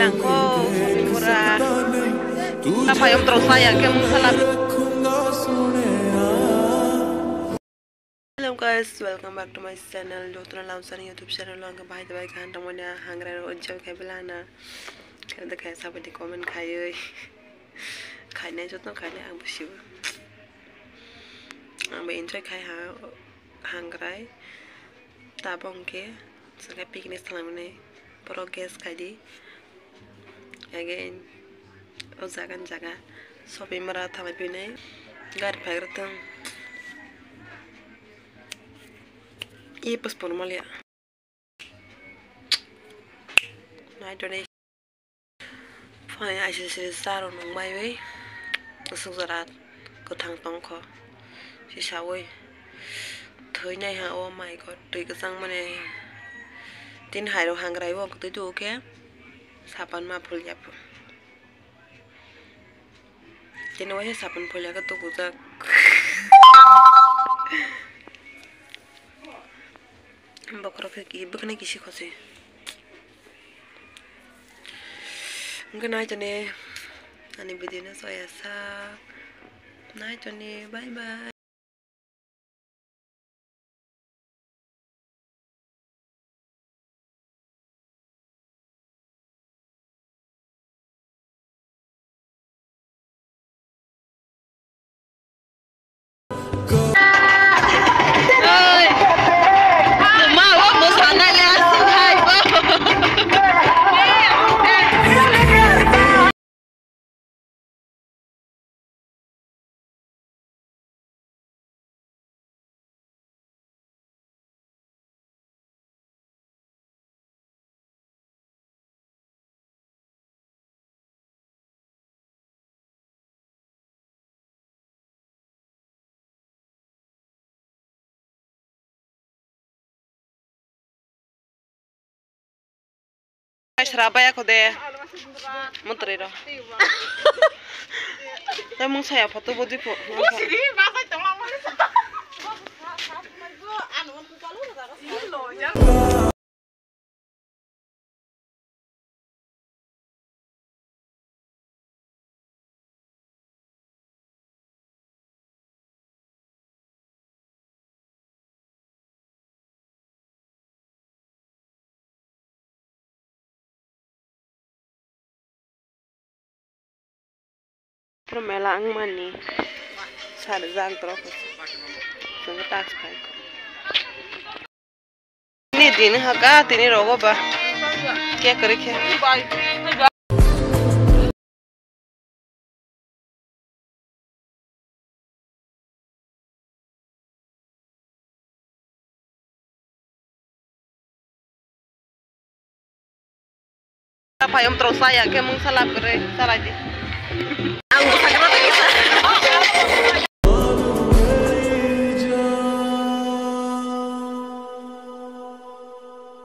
angko murah. Apa yang terus saya kamu salah. Hello guys, welcome back to my channel. Dr. Lamsan YouTube channel lang kabay tabay kan tamonya hangre oncho kay bilana. Kada kay sabi di comment kayo. Kay na jot no kay na ang busiw. Ang ba enjoy kay ha hangray. Tabong ke sa picnic lang ni progress kay di. Again ozagan jaga sobi mara thamai pinai gar phagratang ये बस फॉर्मल या night day phi आइसे सारो नंबाय बै गोसो जरा गोथां तंख सिसावै थैनाय हा ओ माय गॉड दै गोजां माने दिन हायरो हांग्राय वो दै दुके सापान मा फुलिया दिन वहे सापान फुलिया का तो गुजा bakro ki bakne kisi khose ngana jane ani bidina soya sa na jane bye bye. Surabaya ko deh, muter itu. Emang saya foto bodi po. Permelang mani, sarjang terus, sangat tas baik. Ini din haga, ini rogo ba? Kya kare kya? Apa yang terus saya, kamu salah kare, salah di. Ang